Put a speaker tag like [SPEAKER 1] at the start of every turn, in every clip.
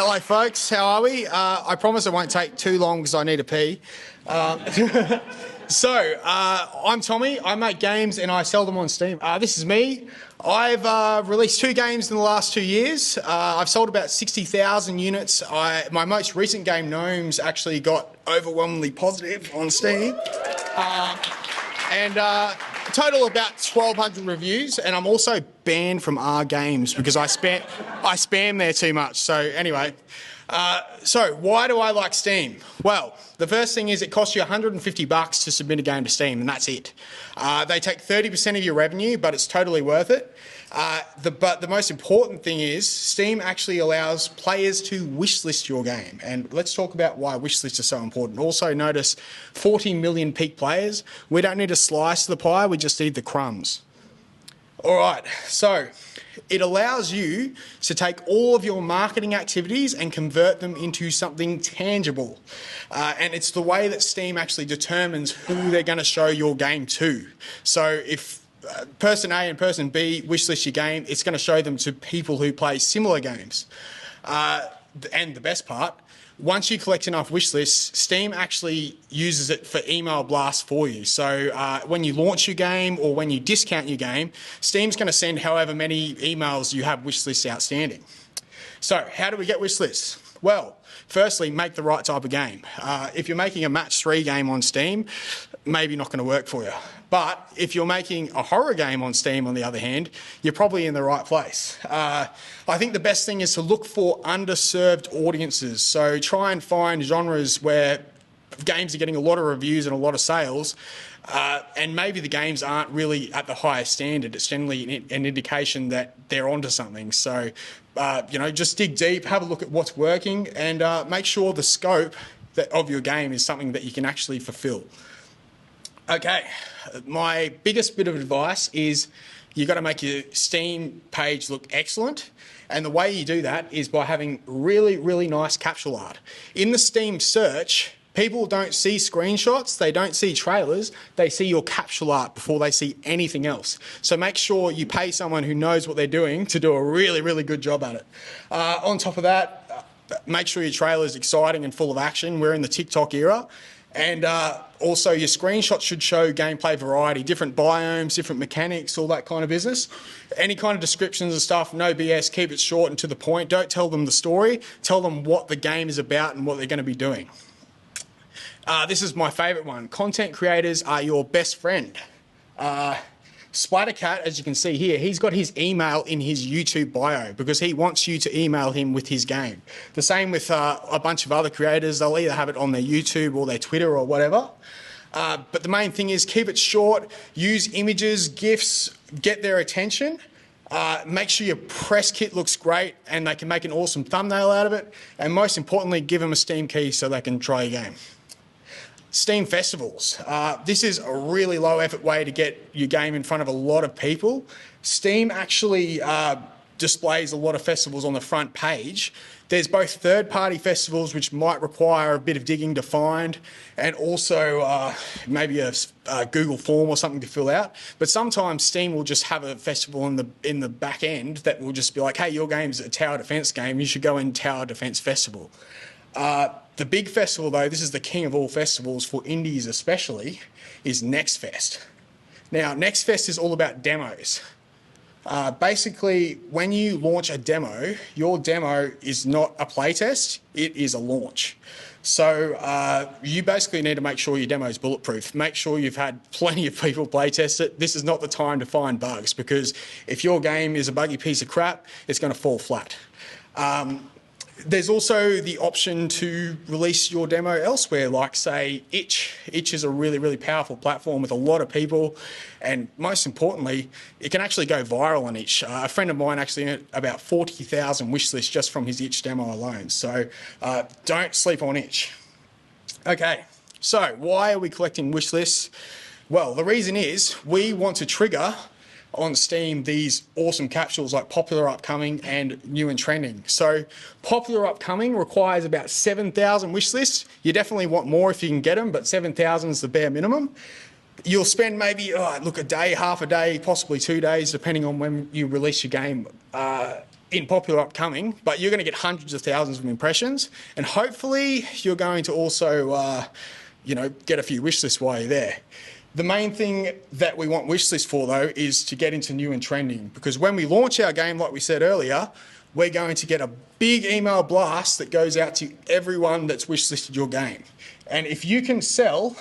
[SPEAKER 1] Hello, folks. How are we? I promise it won't take too long because I need a pee. I'm Tommy. I make games and I sell them on Steam. This is me. I've released 2 games in the last 2 years. I've sold about 60,000 units. My most recent game, Gnomes, actually got overwhelmingly positive on Steam. Total about 1,200 reviews, and I'm also banned from R Games because I spam there too much. So anyway, so why do I like Steam? Well, the first thing is it costs you $150 to submit a game to Steam, and that's it. They take 30% of your revenue, but it's totally worth it. But the most important thing is Steam actually allows players to wishlist your game. And let's talk about why wishlists are so important. Also notice 40 million peak players. We don't need a slice of the pie, we just need the crumbs. All right, so it allows you to take all of your marketing activities and convert them into something tangible. And it's the way that Steam actually determines who they're going to show your game to. So if person A and person B wishlist your game, it's going to show them to people who play similar games. And the best part, once you collect enough wishlists, Steam actually uses it for email blasts for you. So when you launch your game or when you discount your game, Steam's going to send however many emails you have wishlists outstanding. So how do we get wishlists? Well, firstly, make the right type of game. If you're making a match 3 game on Steam, maybe not going to work for you. But if you're making a horror game on Steam, on the other hand, you're probably in the right place. I think the best thing is to look for underserved audiences. So try and find genres where games are getting a lot of reviews and a lot of sales, and maybe the games aren't really at the highest standard. It's generally an indication that they're onto something. So, just dig deep, have a look at what's working, and make sure the scope of your game is something that you can actually fulfill. Okay, my biggest bit of advice is you've got to make your Steam page look excellent. And the way you do that is by having really, really nice capsule art. In the Steam search, people don't see screenshots, they don't see trailers, they see your capsule art before they see anything else. So make sure you pay someone who knows what they're doing to do a really, really good job at it. On top of that, make sure your trailer is exciting and full of action. We're in the TikTok era. And also your screenshots should show gameplay variety, different biomes, different mechanics, all that kind of business. Any kind of descriptions and stuff, no BS, keep it short and to the point. Don't tell them the story, tell them what the game is about and what they're going to be doing. This is my favourite one. Content creators are your best friend. Splattercat, as you can see here, he's got his email in his YouTube bio because he wants you to email him with his game. The same with a bunch of other creators. They'll either have it on their YouTube or their Twitter or whatever. But the main thing is keep it short, use images, GIFs, get their attention. Make sure your press kit looks great and they can make an awesome thumbnail out of it. And most importantly, give them a Steam key so they can try your game. Steam festivals. This is a really low effort way to get your game in front of a lot of people. Steam actually displays a lot of festivals on the front page. There's both third-party festivals which might require a bit of digging to find, and also maybe a Google form or something to fill out. But sometimes Steam will just have a festival in the back end that will just be like, hey, your game's a tower defense game, you should go in Tower Defense Festival. The big festival, though, this is the king of all festivals for indies especially, is Next Fest. Now, Next Fest is all about demos. Basically, when you launch a demo, your demo is not a playtest, it is a launch. So you basically need to make sure your demo is bulletproof. Make sure you've had plenty of people playtest it. This is not the time to find bugs because if your game is a buggy piece of crap, it's going to fall flat. There's also the option to release your demo elsewhere, like, say, Itch. Itch is a really, really powerful platform with a lot of people, and most importantly, it can actually go viral on Itch. A friend of mine actually earned about 40,000 wish lists just from his Itch demo alone, so don't sleep on Itch. Okay, so why are we collecting wish lists? Well, the reason is we want to trigger on Steam these awesome capsules like popular, upcoming and new and trending. So popular, upcoming requires about 7,000 wish lists. You definitely want more if you can get them, but 7,000 is the bare minimum. You'll spend maybe, a day, half a day, possibly 2 days, depending on when you release your game, in popular upcoming, but you're going to get hundreds of thousands of impressions, and hopefully you're going to also, get a few wish lists while you're there. The main thing that we want wish lists for, though, is to get into new and trending, because when we launch our game, like we said earlier, we're going to get a big email blast that goes out to everyone that's wish listed your game. And if you can sell,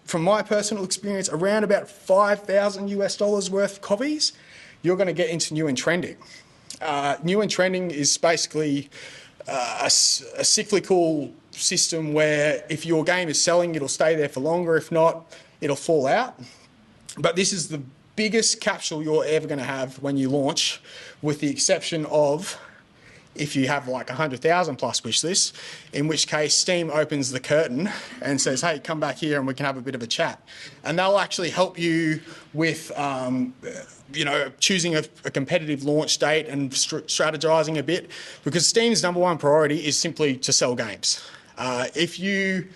[SPEAKER 1] from my personal experience, around about $5,000 worth of copies, you're going to get into new and trending. New and trending is basically a cyclical system where if your game is selling, it'll stay there for longer. If not, it'll fall out. But this is the biggest capsule you're ever going to have when you launch, with the exception of if you have like 100,000 plus wish lists, in which case Steam opens the curtain and says, hey, come back here and we can have a bit of a chat. And they'll actually help you with choosing a competitive launch date and strategizing a bit, because Steam's #1 priority is simply to sell games. If you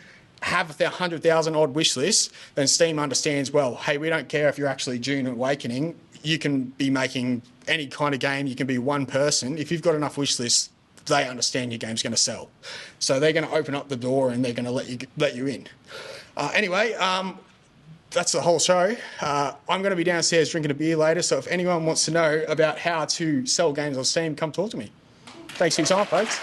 [SPEAKER 1] have 100,000 odd wish lists, then Steam understands, well, hey, we don't care if you're actually Dune Awakening. You can be making any kind of game. You can be one person. If you've got enough wish lists, they understand your game's going to sell. So they're going to open up the door and they're going to let you in. Anyway, that's the whole show. I'm going to be downstairs drinking a beer later, so if anyone wants to know about how to sell games on Steam, come talk to me. Thanks for your time, folks.